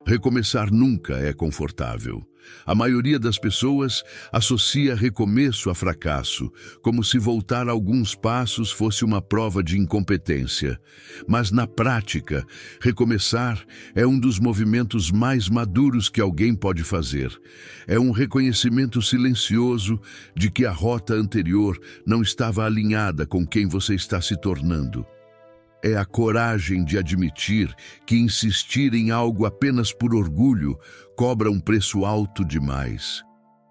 Recomeçar nunca é confortável. A maioria das pessoas associa recomeço a fracasso, como se voltar alguns passos fosse uma prova de incompetência. Mas, na prática, recomeçar é um dos movimentos mais maduros que alguém pode fazer. É um reconhecimento silencioso de que a rota anterior não estava alinhada com quem você está se tornando. É a coragem de admitir que insistir em algo apenas por orgulho cobra um preço alto demais.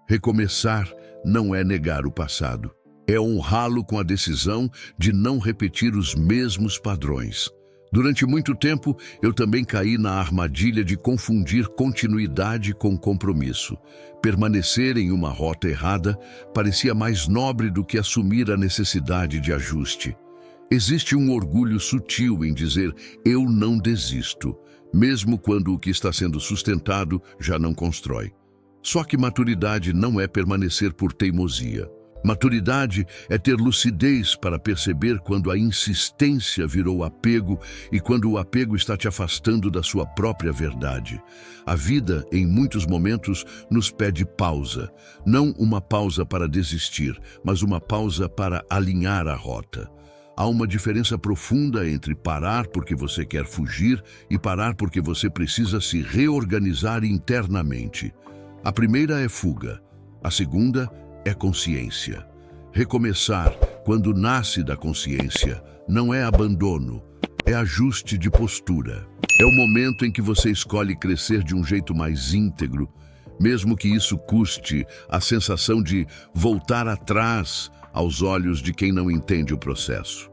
Recomeçar não é negar o passado. É honrá-lo com a decisão de não repetir os mesmos padrões. Durante muito tempo, eu também caí na armadilha de confundir continuidade com compromisso. Permanecer em uma rota errada parecia mais nobre do que assumir a necessidade de ajuste. Existe um orgulho sutil em dizer "eu não desisto", mesmo quando o que está sendo sustentado já não constrói. Só que maturidade não é permanecer por teimosia. Maturidade é ter lucidez para perceber quando a insistência virou apego e quando o apego está te afastando da sua própria verdade. A vida, em muitos momentos, nos pede pausa. Não uma pausa para desistir, mas uma pausa para alinhar a rota. Há uma diferença profunda entre parar porque você quer fugir e parar porque você precisa se reorganizar internamente. A primeira é fuga, a segunda é consciência. Recomeçar, quando nasce da consciência, não é abandono, é ajuste de postura. É o momento em que você escolhe crescer de um jeito mais íntegro, mesmo que isso custe a sensação de voltar atrás aos olhos de quem não entende o processo.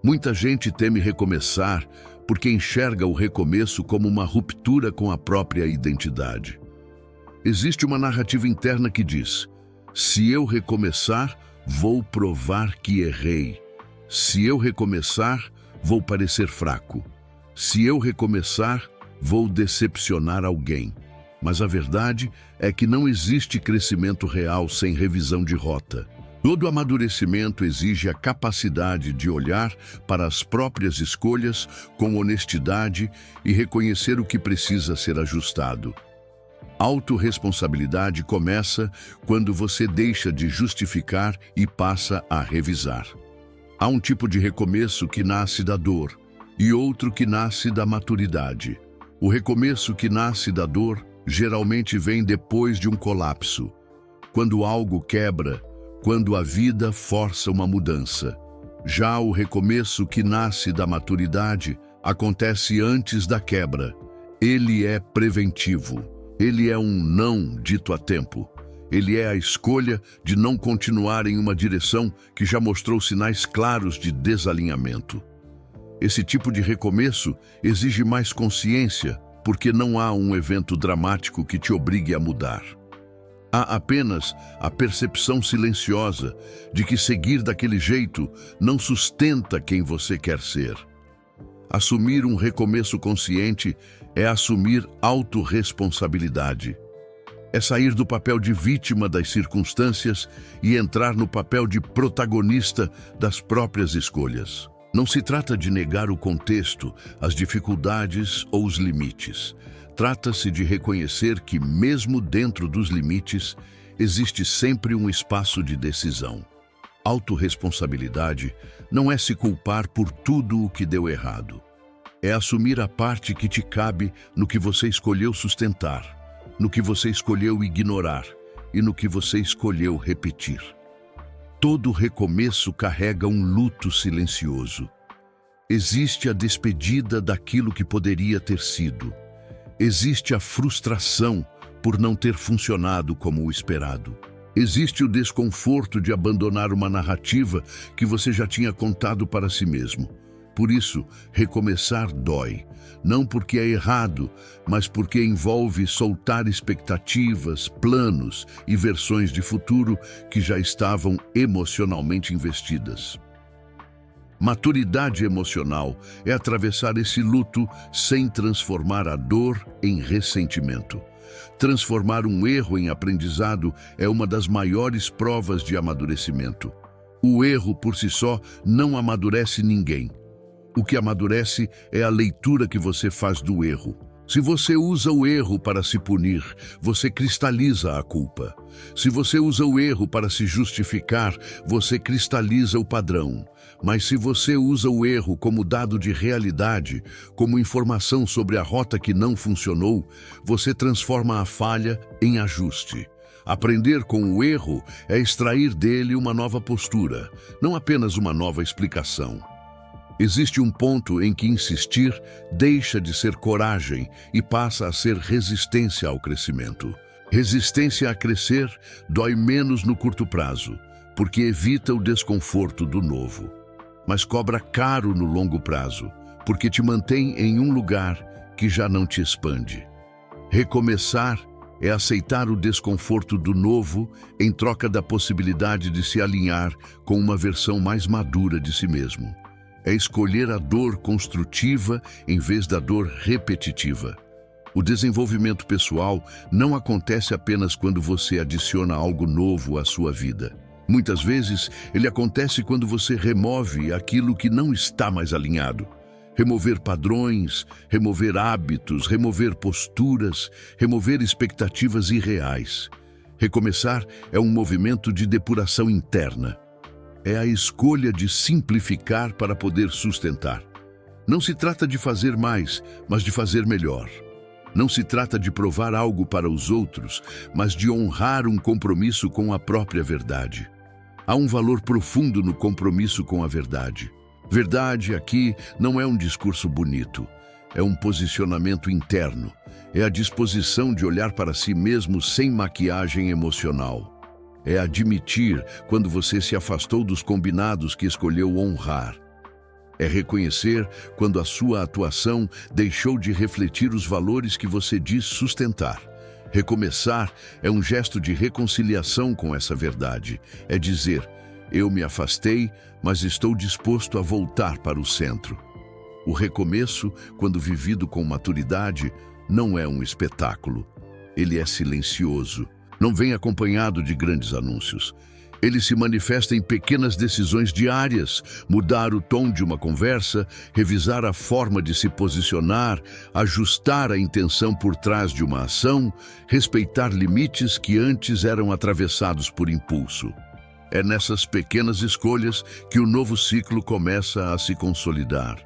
Muita gente teme recomeçar porque enxerga o recomeço como uma ruptura com a própria identidade. Existe uma narrativa interna que diz: se eu recomeçar, vou provar que errei. Se eu recomeçar, vou parecer fraco. Se eu recomeçar, vou decepcionar alguém. Mas a verdade é que não existe crescimento real sem revisão de rota. Todo amadurecimento exige a capacidade de olhar para as próprias escolhas com honestidade e reconhecer o que precisa ser ajustado. Autorresponsabilidade começa quando você deixa de justificar e passa a revisar. Há um tipo de recomeço que nasce da dor e outro que nasce da maturidade. O recomeço que nasce da dor geralmente vem depois de um colapso, quando algo quebra, quando a vida força uma mudança. Já o recomeço que nasce da maturidade acontece antes da quebra. Ele é preventivo. Ele é um não dito a tempo. Ele é a escolha de não continuar em uma direção que já mostrou sinais claros de desalinhamento. Esse tipo de recomeço exige mais consciência, porque não há um evento dramático que te obrigue a mudar. Há apenas a percepção silenciosa de que seguir daquele jeito não sustenta quem você quer ser. Assumir um recomeço consciente é assumir autorresponsabilidade. É sair do papel de vítima das circunstâncias e entrar no papel de protagonista das próprias escolhas. Não se trata de negar o contexto, as dificuldades ou os limites. Trata-se de reconhecer que, mesmo dentro dos limites, existe sempre um espaço de decisão. Autorresponsabilidade não é se culpar por tudo o que deu errado. É assumir a parte que te cabe no que você escolheu sustentar, no que você escolheu ignorar e no que você escolheu repetir. Todo recomeço carrega um luto silencioso. Existe a despedida daquilo que poderia ter sido. Existe a frustração por não ter funcionado como o esperado. Existe o desconforto de abandonar uma narrativa que você já tinha contado para si mesmo. Por isso, recomeçar dói, não porque é errado, mas porque envolve soltar expectativas, planos e versões de futuro que já estavam emocionalmente investidas. Maturidade emocional é atravessar esse luto sem transformar a dor em ressentimento. Transformar um erro em aprendizado é uma das maiores provas de amadurecimento. O erro por si só não amadurece ninguém. O que amadurece é a leitura que você faz do erro. Se você usa o erro para se punir, você cristaliza a culpa. Se você usa o erro para se justificar, você cristaliza o padrão. Mas se você usa o erro como dado de realidade, como informação sobre a rota que não funcionou, você transforma a falha em ajuste. Aprender com o erro é extrair dele uma nova postura, não apenas uma nova explicação. Existe um ponto em que insistir deixa de ser coragem e passa a ser resistência ao crescimento. Resistência a crescer dói menos no curto prazo, porque evita o desconforto do novo. Mas cobra caro no longo prazo, porque te mantém em um lugar que já não te expande. Recomeçar é aceitar o desconforto do novo em troca da possibilidade de se alinhar com uma versão mais madura de si mesmo. É escolher a dor construtiva em vez da dor repetitiva. O desenvolvimento pessoal não acontece apenas quando você adiciona algo novo à sua vida. Muitas vezes, ele acontece quando você remove aquilo que não está mais alinhado. Remover padrões, remover hábitos, remover posturas, remover expectativas irreais. Recomeçar é um movimento de depuração interna. É a escolha de simplificar para poder sustentar. Não se trata de fazer mais, mas de fazer melhor. Não se trata de provar algo para os outros, mas de honrar um compromisso com a própria verdade. Há um valor profundo no compromisso com a verdade. Verdade aqui não é um discurso bonito, é um posicionamento interno. É a disposição de olhar para si mesmo sem maquiagem emocional. É admitir quando você se afastou dos combinados que escolheu honrar. É reconhecer quando a sua atuação deixou de refletir os valores que você diz sustentar. Recomeçar é um gesto de reconciliação com essa verdade. É dizer, eu me afastei, mas estou disposto a voltar para o centro. O recomeço, quando vivido com maturidade, não é um espetáculo. Ele é silencioso. Não vem acompanhado de grandes anúncios. Ele se manifesta em pequenas decisões diárias, mudar o tom de uma conversa, revisar a forma de se posicionar, ajustar a intenção por trás de uma ação, respeitar limites que antes eram atravessados por impulso. É nessas pequenas escolhas que o novo ciclo começa a se consolidar.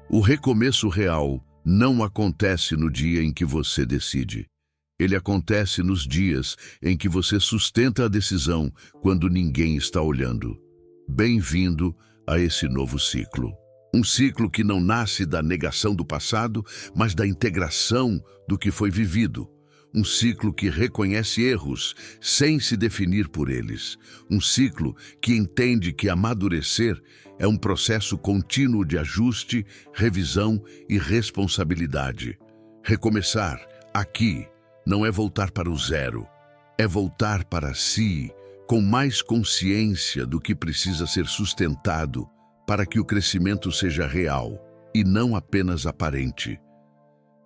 O recomeço real não acontece no dia em que você decide. Ele acontece nos dias em que você sustenta a decisão quando ninguém está olhando. Bem-vindo a esse novo ciclo. Um ciclo que não nasce da negação do passado, mas da integração do que foi vivido. Um ciclo que reconhece erros sem se definir por eles. Um ciclo que entende que amadurecer é um processo contínuo de ajuste, revisão e responsabilidade. Recomeçar aqui não é voltar para o zero, é voltar para si, com mais consciência do que precisa ser sustentado para que o crescimento seja real e não apenas aparente.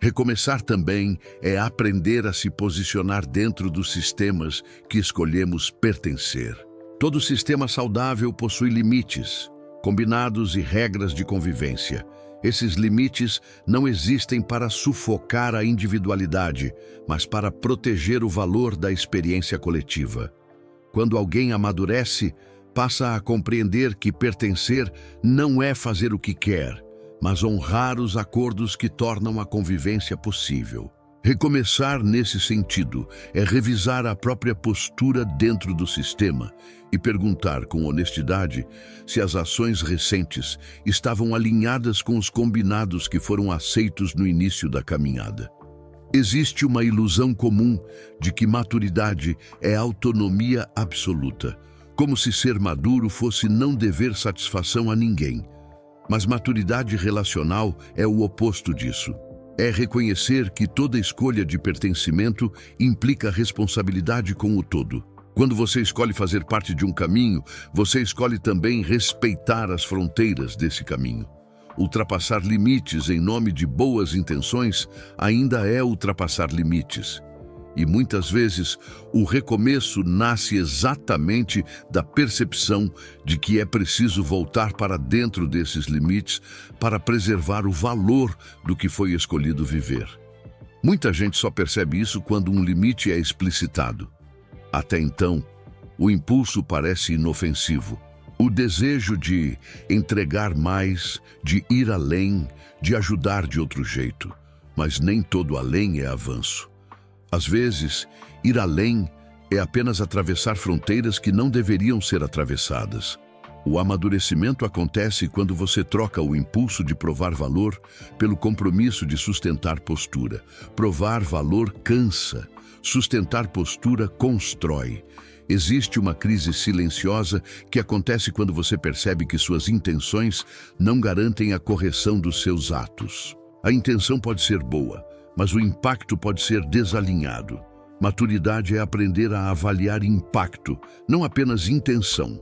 Recomeçar também é aprender a se posicionar dentro dos sistemas que escolhemos pertencer. Todo sistema saudável possui limites, combinados e regras de convivência. Esses limites não existem para sufocar a individualidade, mas para proteger o valor da experiência coletiva. Quando alguém amadurece, passa a compreender que pertencer não é fazer o que quer, mas honrar os acordos que tornam a convivência possível. Recomeçar nesse sentido é revisar a própria postura dentro do sistema e perguntar com honestidade se as ações recentes estavam alinhadas com os combinados que foram aceitos no início da caminhada. Existe uma ilusão comum de que maturidade é autonomia absoluta, como se ser maduro fosse não dever satisfação a ninguém. Mas maturidade relacional é o oposto disso. É reconhecer que toda escolha de pertencimento implica responsabilidade com o todo. Quando você escolhe fazer parte de um caminho, você escolhe também respeitar as fronteiras desse caminho. Ultrapassar limites em nome de boas intenções ainda é ultrapassar limites. E muitas vezes o recomeço nasce exatamente da percepção de que é preciso voltar para dentro desses limites para preservar o valor do que foi escolhido viver. Muita gente só percebe isso quando um limite é explicitado. Até então, o impulso parece inofensivo. O desejo de entregar mais, de ir além, de ajudar de outro jeito. Mas nem todo além é avanço. Às vezes, ir além é apenas atravessar fronteiras que não deveriam ser atravessadas. O amadurecimento acontece quando você troca o impulso de provar valor pelo compromisso de sustentar postura. Provar valor cansa, sustentar postura constrói. Existe uma crise silenciosa que acontece quando você percebe que suas intenções não garantem a correção dos seus atos. A intenção pode ser boa, mas o impacto pode ser desalinhado. Maturidade é aprender a avaliar impacto, não apenas intenção.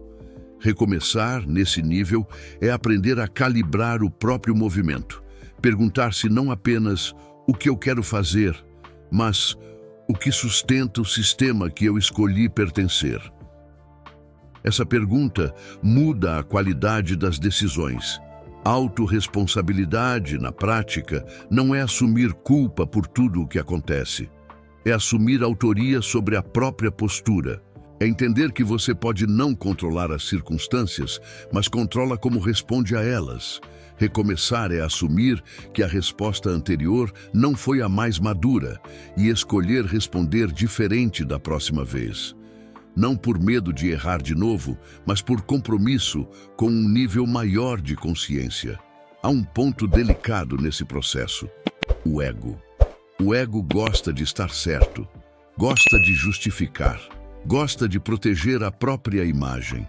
Recomeçar, nesse nível, é aprender a calibrar o próprio movimento. Perguntar-se não apenas o que eu quero fazer, mas o que sustenta o sistema que eu escolhi pertencer. Essa pergunta muda a qualidade das decisões. Autorresponsabilidade, na prática, não é assumir culpa por tudo o que acontece. É assumir autoria sobre a própria postura. É entender que você pode não controlar as circunstâncias, mas controla como responde a elas. Recomeçar é assumir que a resposta anterior não foi a mais madura e escolher responder diferente da próxima vez. Não por medo de errar de novo, mas por compromisso com um nível maior de consciência. Há um ponto delicado nesse processo: o ego. O ego gosta de estar certo, gosta de justificar, gosta de proteger a própria imagem.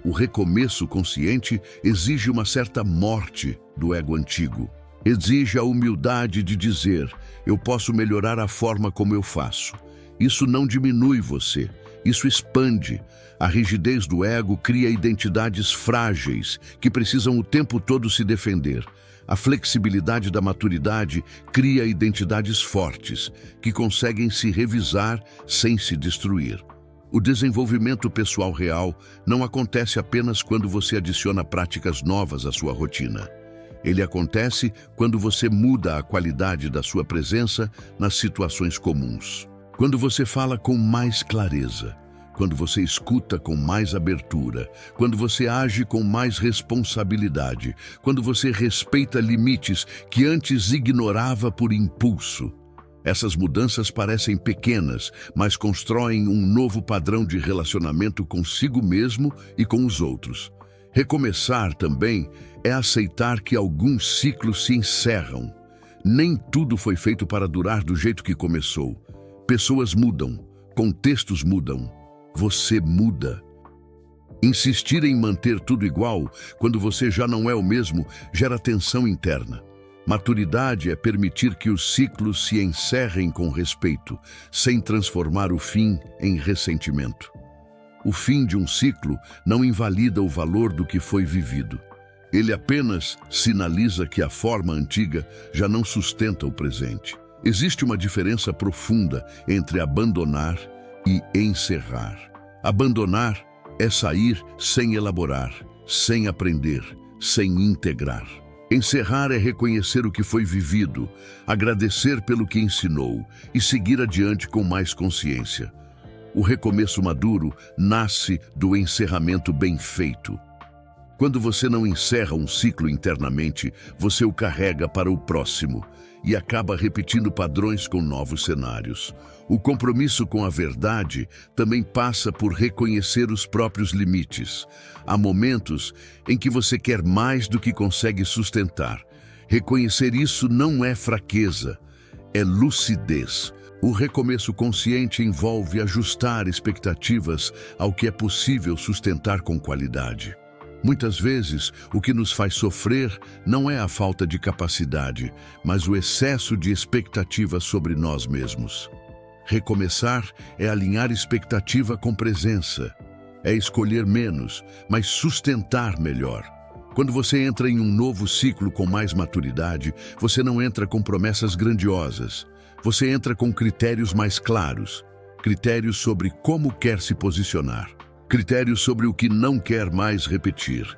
O recomeço consciente exige uma certa morte do ego antigo. Exige a humildade de dizer: eu posso melhorar a forma como eu faço. Isso não diminui você, isso expande. A rigidez do ego cria identidades frágeis que precisam o tempo todo se defender. A flexibilidade da maturidade cria identidades fortes que conseguem se revisar sem se destruir. O desenvolvimento pessoal real não acontece apenas quando você adiciona práticas novas à sua rotina. Ele acontece quando você muda a qualidade da sua presença nas situações comuns. Quando você fala com mais clareza, quando você escuta com mais abertura, quando você age com mais responsabilidade, quando você respeita limites que antes ignorava por impulso. Essas mudanças parecem pequenas, mas constroem um novo padrão de relacionamento consigo mesmo e com os outros. Recomeçar também é aceitar que alguns ciclos se encerram. Nem tudo foi feito para durar do jeito que começou. Pessoas mudam, contextos mudam, você muda. Insistir em manter tudo igual, quando você já não é o mesmo, gera tensão interna. Maturidade é permitir que os ciclos se encerrem com respeito, sem transformar o fim em ressentimento. O fim de um ciclo não invalida o valor do que foi vivido. Ele apenas sinaliza que a forma antiga já não sustenta o presente. Existe uma diferença profunda entre abandonar e encerrar. Abandonar é sair sem elaborar, sem aprender, sem integrar. Encerrar é reconhecer o que foi vivido, agradecer pelo que ensinou e seguir adiante com mais consciência. O recomeço maduro nasce do encerramento bem feito. Quando você não encerra um ciclo internamente, você o carrega para o próximo e acaba repetindo padrões com novos cenários. O compromisso com a verdade também passa por reconhecer os próprios limites. Há momentos em que você quer mais do que consegue sustentar. Reconhecer isso não é fraqueza, é lucidez. O recomeço consciente envolve ajustar expectativas ao que é possível sustentar com qualidade. Muitas vezes, o que nos faz sofrer não é a falta de capacidade, mas o excesso de expectativas sobre nós mesmos. Recomeçar é alinhar expectativa com presença. É escolher menos, mas sustentar melhor. Quando você entra em um novo ciclo com mais maturidade, você não entra com promessas grandiosas. Você entra com critérios mais claros. Critérios sobre como quer se posicionar. Critérios sobre o que não quer mais repetir.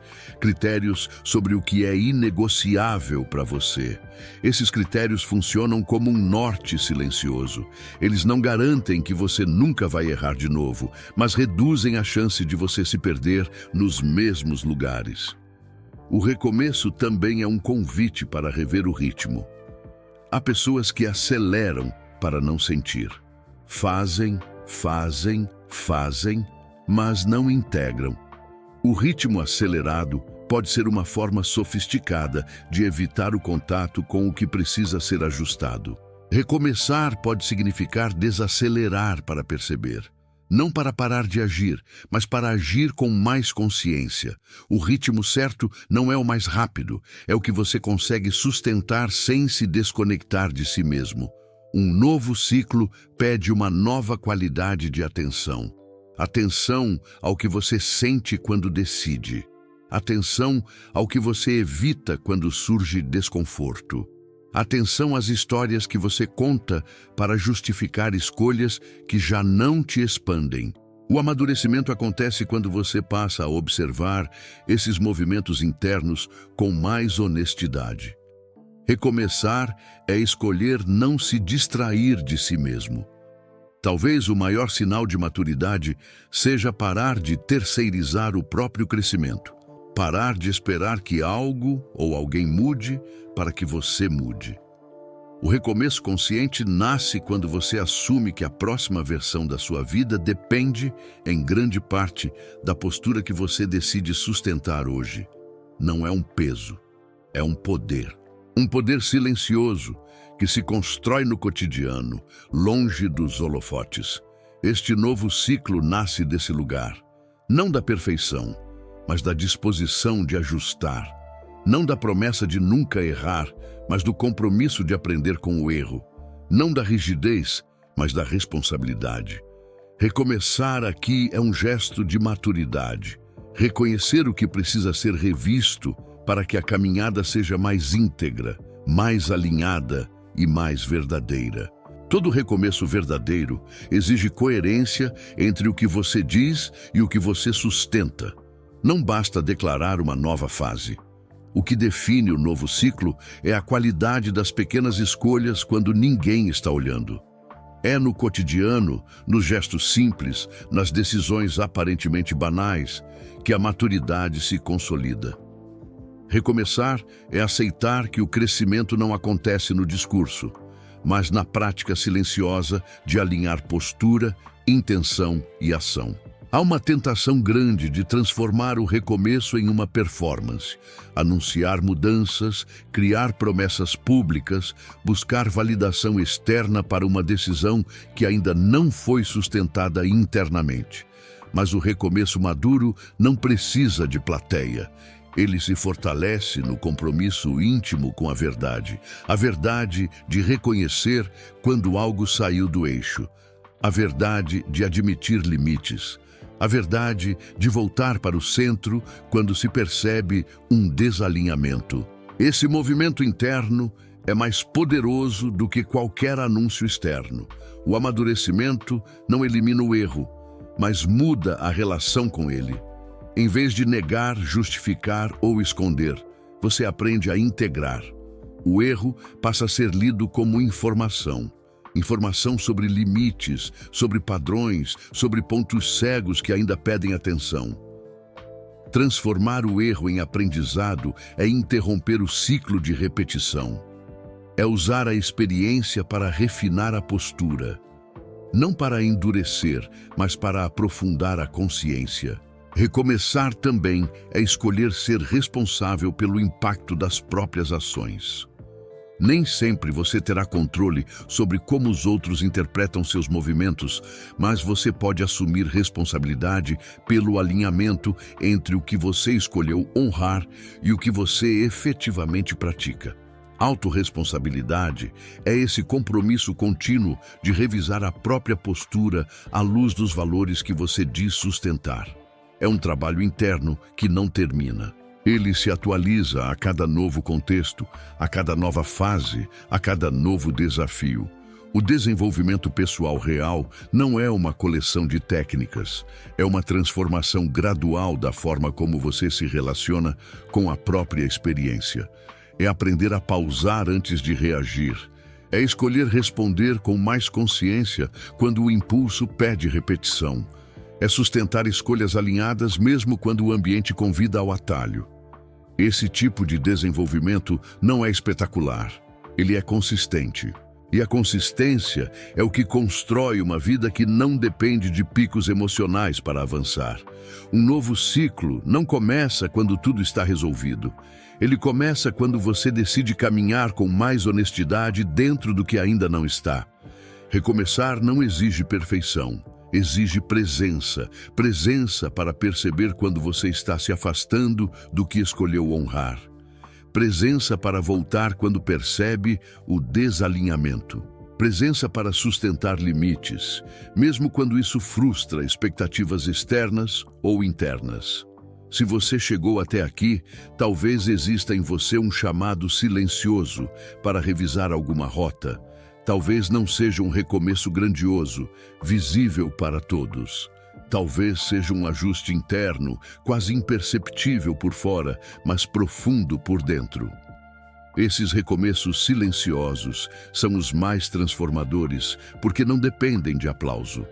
Critérios sobre o que é inegociável para você. Esses critérios funcionam como um norte silencioso. Eles não garantem que você nunca vai errar de novo, mas reduzem a chance de você se perder nos mesmos lugares. O recomeço também é um convite para rever o ritmo. Há pessoas que aceleram para não sentir. Fazem, mas não integram. O ritmo acelerado pode ser uma forma sofisticada de evitar o contato com o que precisa ser ajustado. Recomeçar pode significar desacelerar para perceber. Não para parar de agir, mas para agir com mais consciência. O ritmo certo não é o mais rápido, é o que você consegue sustentar sem se desconectar de si mesmo. Um novo ciclo pede uma nova qualidade de atenção. Atenção ao que você sente quando decide. Atenção ao que você evita quando surge desconforto. Atenção às histórias que você conta para justificar escolhas que já não te expandem. O amadurecimento acontece quando você passa a observar esses movimentos internos com mais honestidade. Recomeçar é escolher não se distrair de si mesmo. Talvez o maior sinal de maturidade seja parar de terceirizar o próprio crescimento. Parar de esperar que algo ou alguém mude para que você mude. O recomeço consciente nasce quando você assume que a próxima versão da sua vida depende, em grande parte, da postura que você decide sustentar hoje. Não é um peso, é um poder. Um poder silencioso que se constrói no cotidiano, longe dos holofotes. Este novo ciclo nasce desse lugar, não da perfeição, mas da disposição de ajustar. Não da promessa de nunca errar, mas do compromisso de aprender com o erro. Não da rigidez, mas da responsabilidade. Recomeçar aqui é um gesto de maturidade. Reconhecer o que precisa ser revisto para que a caminhada seja mais íntegra, mais alinhada e mais verdadeira. Todo recomeço verdadeiro exige coerência entre o que você diz e o que você sustenta. Não basta declarar uma nova fase. O que define o novo ciclo é a qualidade das pequenas escolhas quando ninguém está olhando. É no cotidiano, nos gestos simples, nas decisões aparentemente banais, que a maturidade se consolida. Recomeçar é aceitar que o crescimento não acontece no discurso, mas na prática silenciosa de alinhar postura, intenção e ação. Há uma tentação grande de transformar o recomeço em uma performance, anunciar mudanças, criar promessas públicas, buscar validação externa para uma decisão que ainda não foi sustentada internamente. Mas o recomeço maduro não precisa de plateia. Ele se fortalece no compromisso íntimo com a verdade de reconhecer quando algo saiu do eixo, a verdade de admitir limites, a verdade de voltar para o centro quando se percebe um desalinhamento. Esse movimento interno é mais poderoso do que qualquer anúncio externo. O amadurecimento não elimina o erro, mas muda a relação com ele. Em vez de negar, justificar ou esconder, você aprende a integrar. O erro passa a ser lido como informação. Informação sobre limites, sobre padrões, sobre pontos cegos que ainda pedem atenção. Transformar o erro em aprendizado é interromper o ciclo de repetição. É usar a experiência para refinar a postura. Não para endurecer, mas para aprofundar a consciência. Recomeçar também é escolher ser responsável pelo impacto das próprias ações. Nem sempre você terá controle sobre como os outros interpretam seus movimentos, mas você pode assumir responsabilidade pelo alinhamento entre o que você escolheu honrar e o que você efetivamente pratica. Autorresponsabilidade é esse compromisso contínuo de revisar a própria postura à luz dos valores que você diz sustentar. É um trabalho interno que não termina. Ele se atualiza a cada novo contexto, a cada nova fase, a cada novo desafio. O desenvolvimento pessoal real não é uma coleção de técnicas, é uma transformação gradual da forma como você se relaciona com a própria experiência. É aprender a pausar antes de reagir. É escolher responder com mais consciência quando o impulso pede repetição. É sustentar escolhas alinhadas mesmo quando o ambiente convida ao atalho. Esse tipo de desenvolvimento não é espetacular, ele é consistente. E a consistência é o que constrói uma vida que não depende de picos emocionais para avançar. Um novo ciclo não começa quando tudo está resolvido. Ele começa quando você decide caminhar com mais honestidade dentro do que ainda não está. Recomeçar não exige perfeição, exige presença. Presença para perceber quando você está se afastando do que escolheu honrar. Presença para voltar quando percebe o desalinhamento. Presença para sustentar limites, mesmo quando isso frustra expectativas externas ou internas. Se você chegou até aqui, talvez exista em você um chamado silencioso para revisar alguma rota. Talvez não seja um recomeço grandioso, visível para todos. Talvez seja um ajuste interno, quase imperceptível por fora, mas profundo por dentro. Esses recomeços silenciosos são os mais transformadores, porque não dependem de aplauso.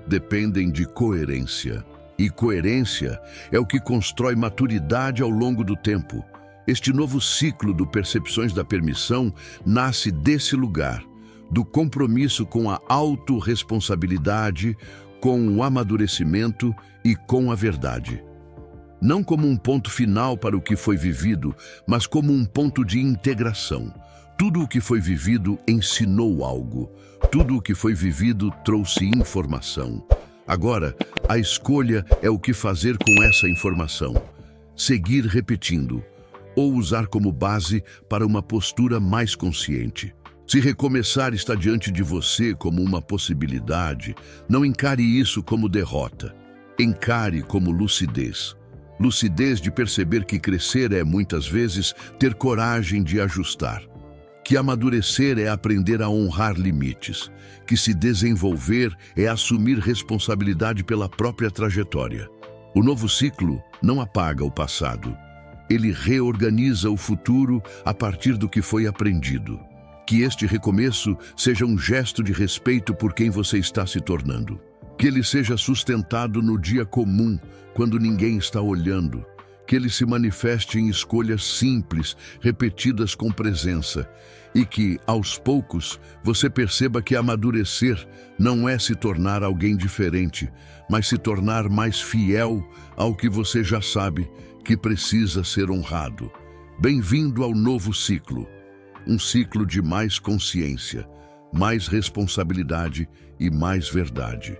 Dependem de coerência. E coerência é o que constrói maturidade ao longo do tempo. Este novo ciclo do Percepções da Permissão nasce desse lugar, do compromisso com a autorresponsabilidade, com o amadurecimento e com a verdade. Não como um ponto final para o que foi vivido, mas como um ponto de integração. Tudo o que foi vivido ensinou algo. Tudo o que foi vivido trouxe informação. Agora, a escolha é o que fazer com essa informação. Seguir repetindo, ou usar como base para uma postura mais consciente. Se recomeçar está diante de você como uma possibilidade, não encare isso como derrota. Encare como lucidez. Lucidez de perceber que crescer é, muitas vezes, ter coragem de ajustar. Que amadurecer é aprender a honrar limites. Que se desenvolver é assumir responsabilidade pela própria trajetória. O novo ciclo não apaga o passado. Ele reorganiza o futuro a partir do que foi aprendido. Que este recomeço seja um gesto de respeito por quem você está se tornando. Que ele seja sustentado no dia comum, quando ninguém está olhando. Que ele se manifeste em escolhas simples, repetidas com presença. E que, aos poucos, você perceba que amadurecer não é se tornar alguém diferente, mas se tornar mais fiel ao que você já sabe que precisa ser honrado. Bem-vindo ao novo ciclo. Um ciclo de mais consciência, mais responsabilidade e mais verdade.